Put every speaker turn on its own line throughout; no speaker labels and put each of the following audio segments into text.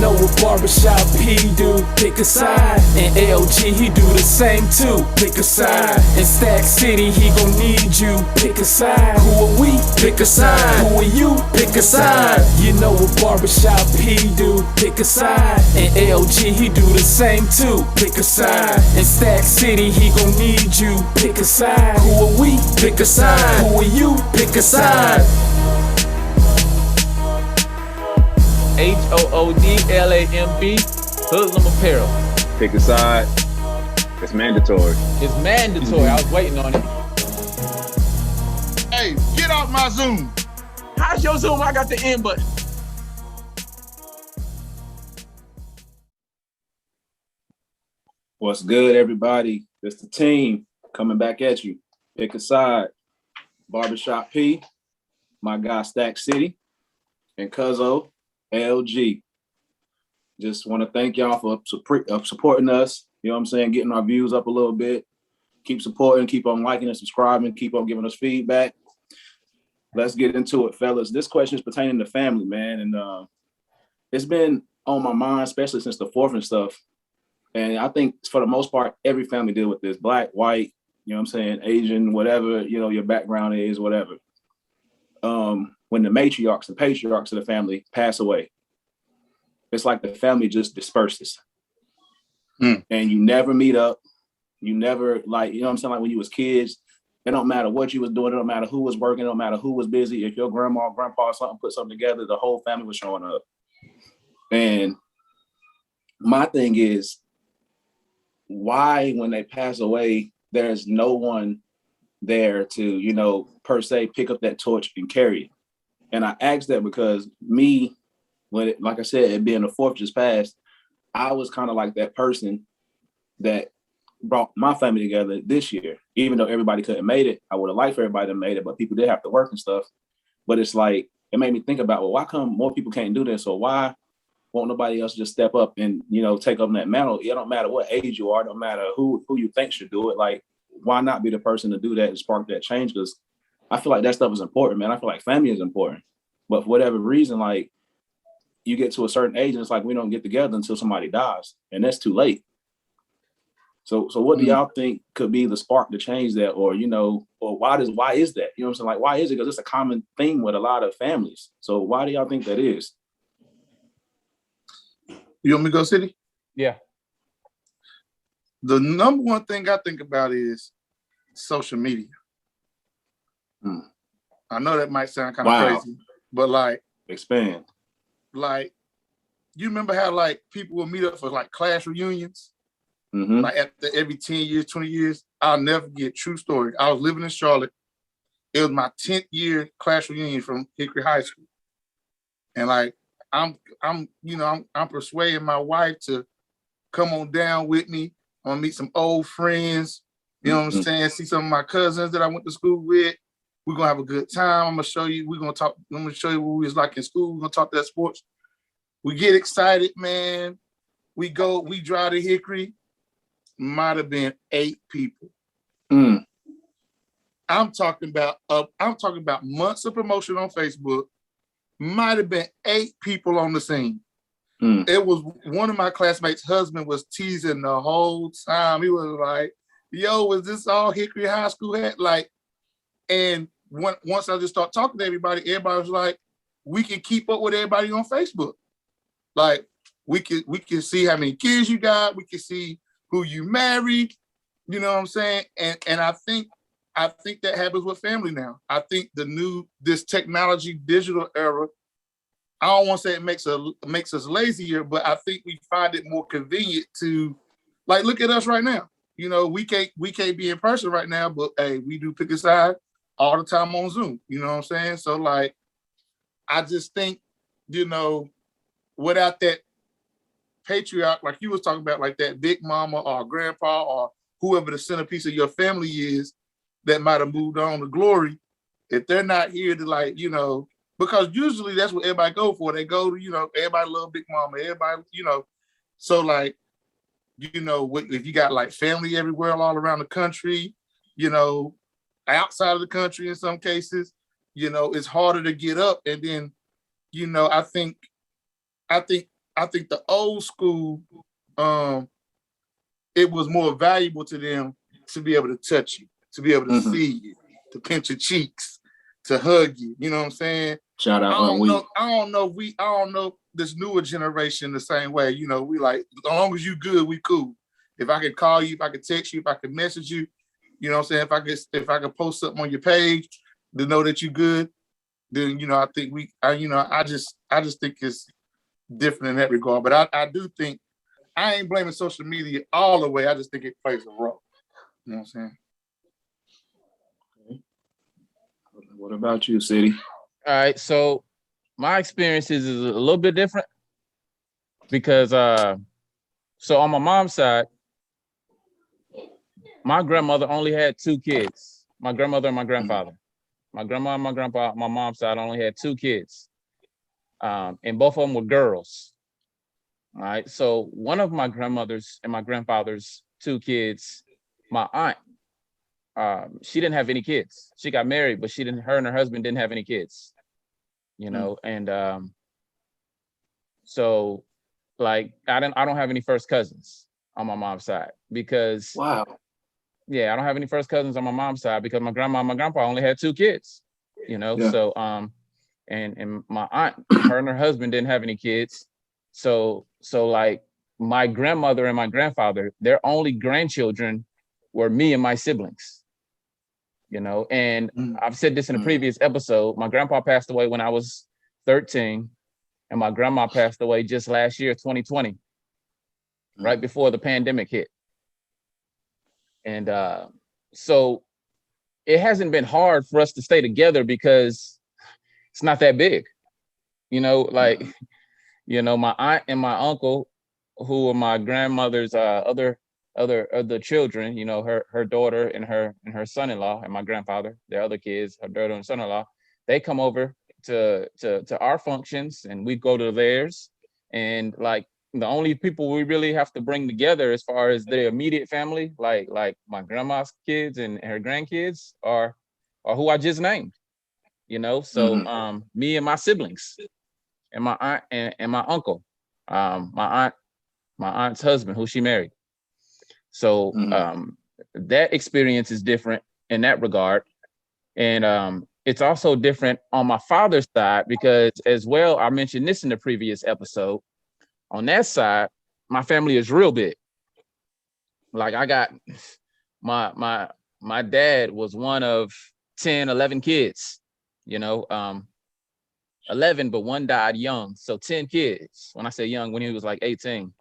know what Barbershop P do, pick a side. And LG, he do the same too, pick a side. In Stack City, he gon' need you, pick a side. Who are we? Pick a side. Who are you? Pick a side. You know what Barbershop P do, pick a side. And LG, he do the same too, pick a side. In Stack City, he gon' need you, pick a side. Who are we? Pick a side. Who are you? Pick a side.
Hoodlamb, Hoodlamb Apparel.
Pick a side. It's mandatory.
It's mandatory. I was waiting on it.
Hey, get off my Zoom.
How's your Zoom? I got the end button.
What's good, everybody? It's the team coming back at you. Pick a side. Barbershop P, my guy Stack City, and Cuzzo LG. Just want to thank y'all for supporting us. You know what I'm saying? Getting our views up a little bit. Keep supporting, keep on liking and subscribing, keep on giving us feedback. Let's get into it, fellas. This question is pertaining to family, man. And it's been on my mind, especially since the 4th and stuff. And I think for the most part, every family deal with this. Black, white, you know what I'm saying, Asian, whatever, you know, your background is, whatever. When the matriarchs and patriarchs of the family pass away, it's like the family just disperses. And you never meet up. You never, like, you know what I'm saying? Like when you was kids, it don't matter what you was doing. It don't matter who was working. It don't matter who was busy. If your grandma or grandpa or something put something together, the whole family was showing up. And my thing is, why, when they pass away, there's no one there to, you know, per se, pick up that torch and carry it? And I asked that because me, when it, like I said, it being the 4th just passed, I was kind of like that person that brought my family together this year. Even though everybody couldn't make it, I would have liked for everybody to made it, but people did have to work and stuff. But it's like, it made me think about, well, why come more people can't do this? Or why won't nobody else just step up and, you know, take up that mantle? It don't matter what age you are, it don't matter who you think should do it. Like, why not be the person to do that and spark that change? Because I feel like that stuff is important, man. I feel like family is important. But for whatever reason, like, you get to a certain age and it's like we don't get together until somebody dies, and that's too late. So what do y'all think could be the spark to change that? Or, you know, or why is that? You know what I'm saying? Like, why is it? Because it's a common thing with a lot of families. So why do y'all think that is?
You want me to go, City?
Yeah.
The number one thing I think about is social media. I know that might sound kind of crazy, but like,
expand.
Like, you remember how like people will meet up for like class reunions? Like after every 10 years, 20 years? I'll never forget, true story. I was living in Charlotte. It was my 10th year class reunion from Hickory High School. And like, I'm persuading my wife to come on down with me. I'm gonna meet some old friends. You know what I'm saying? See some of my cousins that I went to school with. We're gonna have a good time. I'm gonna show you. I'm gonna show you what we was like in school. We're gonna talk that sports. We get excited, man. We drive to Hickory. Might have been 8 people. I'm talking about months of promotion on Facebook. Might have been 8 people on the scene. It was one of my classmates' husband was teasing the whole time. He was like, "Yo, was this all Hickory High School had?" Like, and once I just start talking to everybody was like, "We can keep up with everybody on Facebook. Like, we can see how many kids you got. We can see who you married." You know what I'm saying? And I think that happens with family now. I think this technology digital era, I don't want to say it makes us lazier, but I think we find it more convenient to, like, look at us right now. You know, we can't be in person right now, but hey, we do pick a side all the time on Zoom. You know what I'm saying? So like, I just think, you know, without that patriarch, like you was talking about, like that big mama or grandpa or whoever the centerpiece of your family is that might have moved on to glory, if they're not here to, like, you know, because usually that's what everybody go for. They go to, you know, everybody love big mama, everybody, you know. So like, you know, if you got like family everywhere all around the country, you know, outside of the country in some cases, you know, it's harder to get up. And then, you know, I think I think the old school, it was more valuable to them to be able to touch you, to be able to see you, to pinch your cheeks, to hug you. You know what I'm saying?
Shout out
I don't know this newer generation the same way. You know, we like, as long as you good, we cool. If I could call you, if I could text you, if I could message you, you know what I'm saying? If I could post something on your page to know that you good, then you know, I think I just think it's different in that regard. But I do think I ain't blaming social media all the way. I just think it plays a role. You know what I'm saying?
What about you, City?
All right, so my experiences is a little bit different because so on my mom's side, my grandmother only had 2 kids. My grandmother and my grandfather. My grandma and my grandpa, my mom's side, only had 2 kids. And both of them were girls. All right. So one of my grandmother's and my grandfather's 2 kids, my aunt, she didn't have any kids. She got married, but her and her husband didn't have any kids. You know, and so like I don't have any first cousins on my mom's side because
wow.
Yeah, I don't have any first cousins on my mom's side because my grandma and my grandpa only had 2 kids, you know. Yeah. So and my aunt, her and her husband didn't have any kids. So like my grandmother and my grandfather, their only grandchildren were me and my siblings. You know, and I've said this in a previous episode. My grandpa passed away when I was 13, and my grandma passed away just last year, 2020, right before the pandemic hit. And so it hasn't been hard for us to stay together because it's not that big, you know, like, you know, my aunt and my uncle, who are my grandmother's other children, you know, her daughter and her son-in-law and my grandfather, their other kids, her daughter and son-in-law, they come over to our functions and we go to theirs. And like, the only people we really have to bring together as far as their immediate family, like my grandma's kids and her grandkids are who I just named, you know? So me and my siblings and my aunt and my uncle, my aunt's husband, who she married. So that experience is different in that regard. And it's also different on my father's side because as well, I mentioned this in the previous episode, on that side, my family is real big. Like I got my dad was one of 10, 11 kids, you know, 11, but one died young. So 10 kids. When I say young, when he was like 18.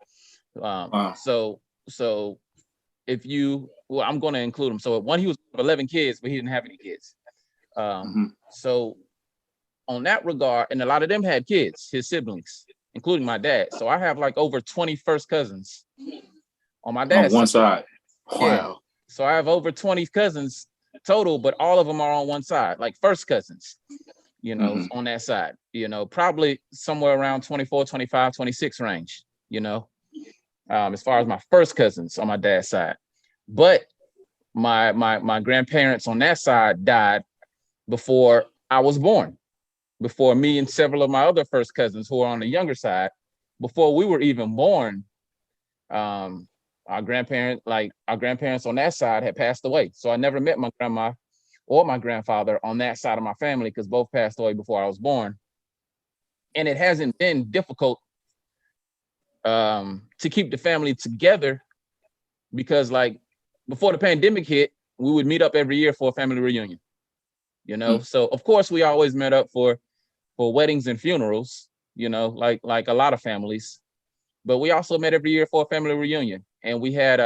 Wow. So if I'm going to include him. So one, he was 11 kids, but he didn't have any kids. So on that regard, and a lot of them had kids, his siblings, including my dad. So I have like over 20 first cousins on my dad's
on one side. Wow.
Yeah. So I have over 20 cousins total, but all of them are on one side, like first cousins, you know, on that side, you know, probably somewhere around 24, 25, 26 range, you know, as far as my first cousins on my dad's side. But my grandparents on that side died before I was born. Before me and several of my other first cousins who are on the younger side, before we were even born, our grandparents on that side had passed away. So I never met my grandma or my grandfather on that side of my family because both passed away before I was born. And it hasn't been difficult to keep the family together because like before the pandemic hit, we would meet up every year for a family reunion, you know? So of course we always met up for weddings and funerals, you know, like a lot of families, but we also met every year for a family reunion. And we had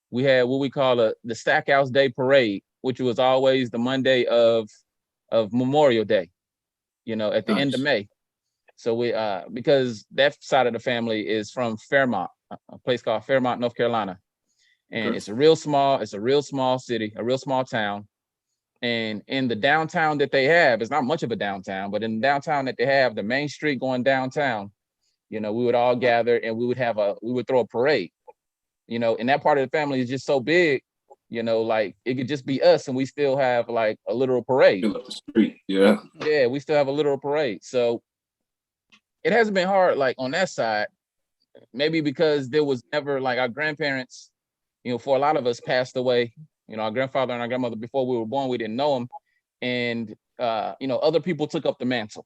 what we call the Stackhouse Day Parade, which was always the Monday of Memorial Day, you know, at the end of May. So we because that side of the family is from Fairmont, a place called Fairmont, North Carolina. And it's a real small city, a real small town. And in the downtown that they have, it's not much of a downtown, but in the downtown that they have, the main street going downtown, you know, we would all gather and we would throw a parade, you know, and that part of the family is just so big, you know, like it could just be us and we still have like a literal parade.
Fill up the street. Yeah.
Yeah, we still have a literal parade. So, it hasn't been hard like on that side, maybe because there was never like our grandparents, for a lot of us passed away. Our grandfather and our grandmother, before we were born, we didn't know them. And, other people took up the mantle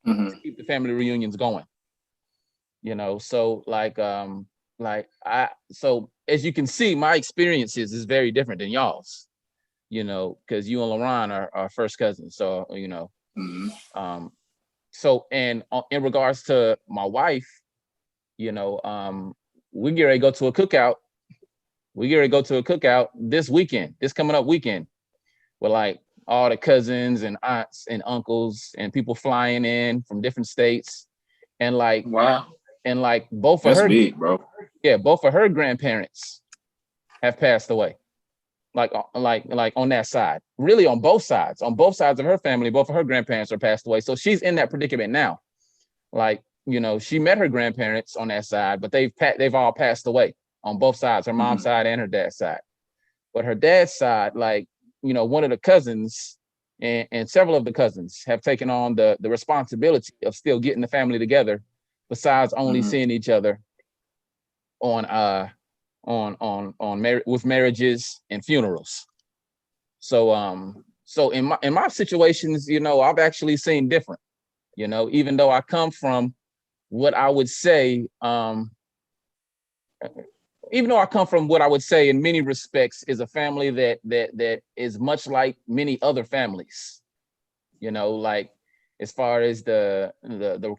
to keep the family reunions going. So so as you can see, my experiences is very different than y'all's, because you and LaRon are first cousins. So, so, and in regards to my wife, we get ready to go to a cookout. We get ready to go to a cookout this weekend, this coming up weekend, with like all the cousins and aunts and uncles and people flying in from different states. And like,
wow.
And like both
That's
of her,
big, bro.
Yeah, both of her grandparents have passed away. Like on that side, really on both sides of her family, both of her grandparents are passed away. So she's in that predicament now. Like, she met her grandparents on that side, but they've all passed away on both sides, her mom's side and her dad's side. But her dad's side, like, one of the cousins and several of the cousins have taken on the responsibility of still getting the family together, besides only seeing each other on with marriages and funerals. So so in my situations, I've actually seen different, even though I come from what I would say, in many respects is a family that is much like many other families, like as far as the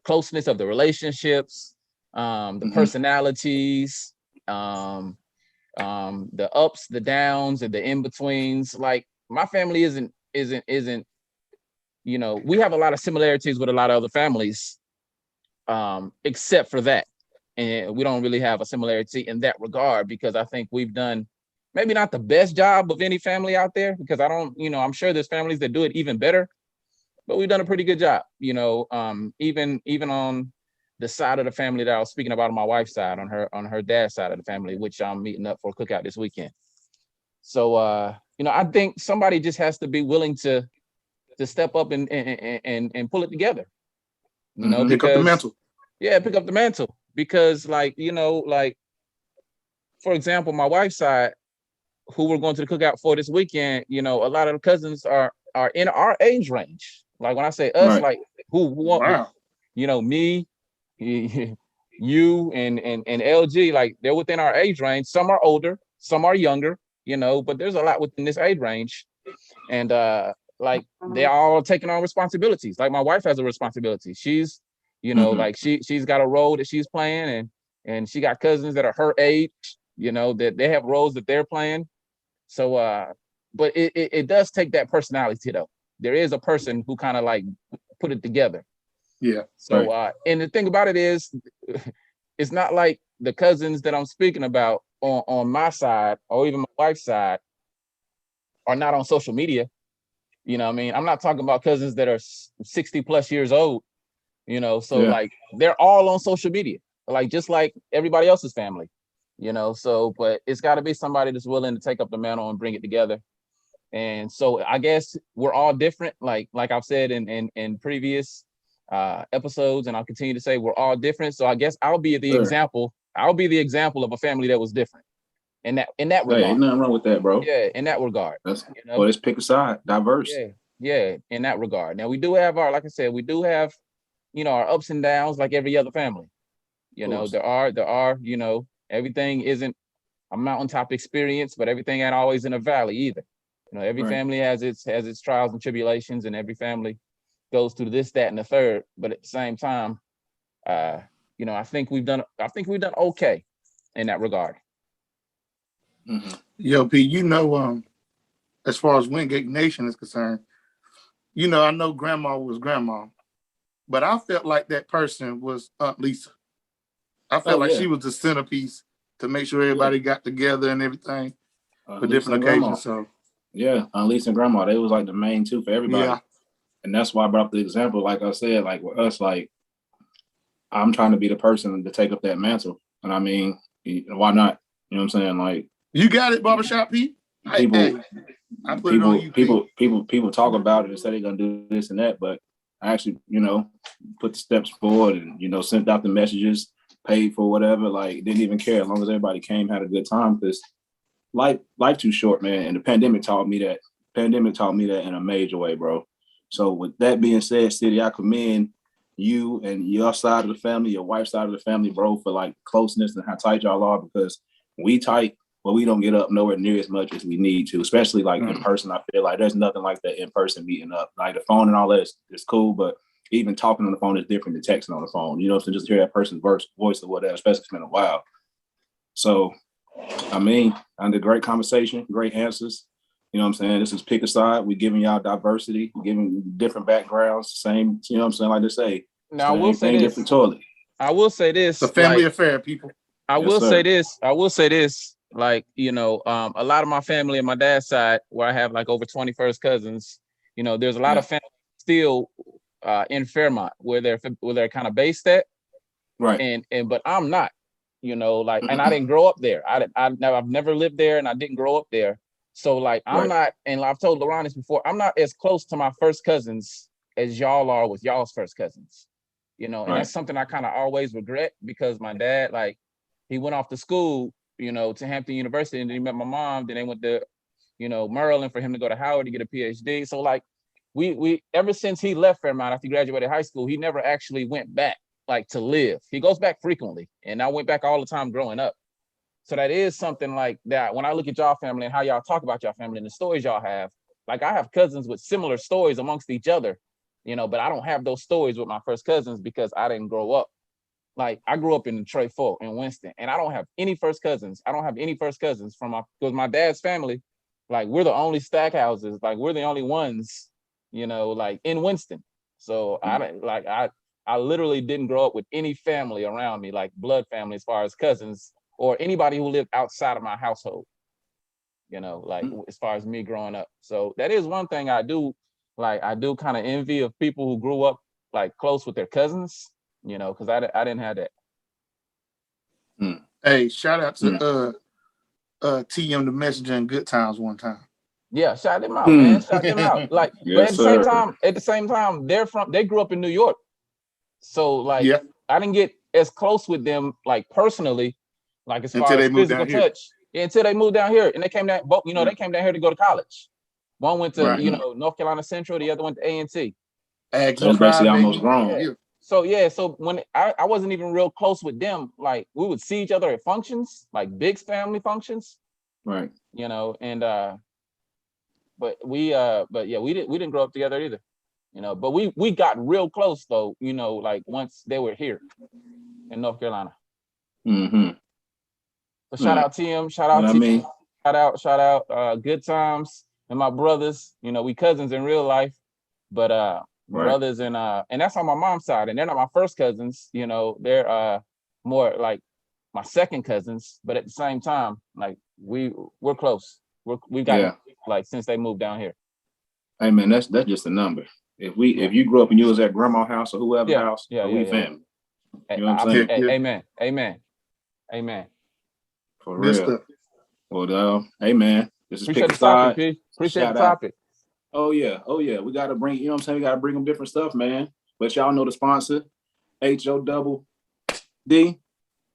closeness of the relationships, the personalities, the ups, the downs, and the in-betweens. Like my family isn't, we have a lot of similarities with a lot of other families, except for that. And we don't really have a similarity in that regard, because I think we've done maybe not the best job of any family out there, because I'm sure there's families that do it even better, but we've done a pretty good job, even on the side of the family that I was speaking about on my wife's side, on her dad's side of the family, which I'm meeting up for a cookout this weekend. So, I think somebody just has to be willing to step up and pull it together,
pick up the mantle.
Yeah, pick up the mantle. Because like, for example, my wife's side, who we're going to the cookout for this weekend, a lot of the cousins are in our age range. Like when I say us, like who
wow.
Me, you and LG, like they're within our age range. Some are older, some are younger, but there's a lot within this age range. And like they're all taking on responsibilities. Like my wife has a responsibility. She's, like she's got a role that she's playing, and she got cousins that are her age, that they have roles that they're playing. So but it does take that personality though. There is a person who kind of like put it together.
Yeah.
So and the thing about it is, it's not like the cousins that I'm speaking about on my side, or even my wife's side, are not on social media. You know what I mean? I'm not talking about cousins that are 60 plus years old, so like they're all on social media, like just like everybody else's family, so, but it's got to be somebody that's willing to take up the mantle and bring it together. And so I guess we're all different, like I've said in previous episodes, and I'll continue to say we're all different. So I guess I'll be the example of a family that was different in that regard.
Hey, ain't nothing wrong with that, bro.
Yeah, in that regard.
Well, let's pick a side, diverse.
Yeah, in that regard. Now we do have like I said, we do have, our ups and downs like every other family. There are, everything isn't a mountaintop experience, but everything ain't always in a valley either. Every family has its trials and tribulations, and every family goes through this, that, and the third. But at the same time, I think we've done okay in that regard.
Yo, P, as far as Wingate Nation is concerned, I know grandma was grandma, but I felt like that person was Aunt Lisa. I felt like she was the centerpiece to make sure everybody got together and everything for different occasions. So
Aunt Lisa and grandma, they was like the main two for everybody. Yeah. And that's why I brought up the example. Like I said, like with us, like I'm trying to be the person to take up that mantle. And I mean, why not? You know what I'm saying? Like,
you got it, Barbershop P. People
talk about it and say they're gonna do this and that, but actually, put the steps forward and, you know, sent out the messages, paid for whatever, like didn't even care as long as everybody came, had a good time, because life too short, man. And the pandemic taught me that. In a major way, bro. So with that being said, City, I commend you and your side of the family, your wife's side of the family, bro, for like closeness and how tight y'all are, because we tight, but we don't get up nowhere near as much as we need to, especially like in person. I feel like there's nothing like that in person meeting up. Like the phone and all that is cool, but even talking on the phone is different than texting on the phone. You know, so just hear that person's voice or whatever, especially if it's been a while. So, I mean, under great conversation, great answers. You know what I'm saying? This is Pick a Side. We're giving y'all diversity. We're giving different backgrounds. Same, you know what I'm saying? Like they say.
Now, I will say this.
Different toilet.
I will say this.
It's a family affair, people.
I will say this. Like, you know, a lot of my family on my dad's side, where I have like over 20 first cousins, you know, there's a lot of family still in Fairmont where they're kind of based at.
Right.
But I'm not, you know, like, and I didn't grow up there. I've never lived there, and I didn't grow up there. So like, I'm not, and I've told LaRon this before, I'm not as close to my first cousins as y'all are with y'all's first cousins, you know, and that's something I kind of always regret, because my dad, like, he went off to school, you know, to Hampton University, and then he met my mom. Then they went to, you know, Maryland for him to go to Howard to get a PhD. So like, we ever since he left Fairmont after he graduated high school, he never actually went back like to live. He goes back frequently, and I went back all the time growing up. So that is something like that. When I look at y'all family and how y'all talk about y'all family and the stories y'all have, like I have cousins with similar stories amongst each other, you know, but I don't have those stories with my first cousins because I didn't grow up. Like I grew up in Detroit Folk in Winston, and I don't have any first cousins. I don't have any first cousins because my dad's family, like we're the only stack houses, like we're the only ones, you know, like in Winston. So I literally didn't grow up with any family around me, like blood family as far as cousins or anybody who lived outside of my household, you know, like as far as me growing up. So that is one thing I do, like I do kind of envy of people who grew up like close with their cousins, you know, because I didn't have that.
Hey, shout out to TM the Messenger and Good Times one time.
Yeah, shout them out, man. Shout them out. Like,
yes,
but at the same time, they grew up in New York. So like I didn't get as close with them like personally, like as far as physical touch. Yeah, until they moved down here. And they came down, both, you know, they came down here to go to college. One went to, you know, North Carolina Central, the other went to A&T.
So basically almost grown.
Yeah. So when I wasn't even real close with them, like we would see each other at functions, like big family functions.
Right.
You know, and but we didn't grow up together either. You know, but we got real close though, you know, like once they were here in North Carolina. So shout out TM, shout out TM, shout out Good Times and my brothers. You know, we cousins in real life, but brothers and that's on my mom's side, and they're not my first cousins, you know, they're more like my second cousins, but at the same time, like we're close. We've got like since they moved down here.
Hey man, that's just a number. If you grew up and you was at grandma's house or whoever's house, we family. You know what I'm saying?
Amen.
For real. Well, hey man, this is
Appreciate
Pick a Side.
Appreciate the topic.
Oh yeah. We gotta bring, you know what I'm saying? We gotta bring them different stuff, man. But y'all know the sponsor, HODD,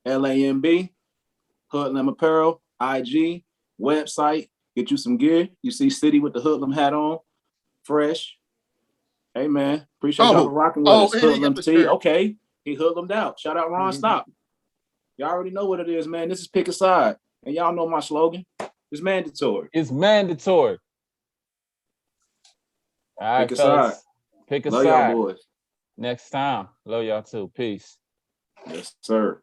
LAMB, Hoodlamb Apparel, IG, website. Get you some gear. You see City with the Hoodlamb hat on, fresh. Hey man, appreciate y'all for rocking with us. Hoodlamb T. Okay, he hoodlammed out. Shout out Ron Stop. Y'all already know what it is, man. This is Pick a Side, and y'all know my slogan. It's mandatory.
It's mandatory. All right,
Pick a side.
Pick a
Love
side.
y'all boys.
Next time. Love y'all too. Peace.
Yes, sir.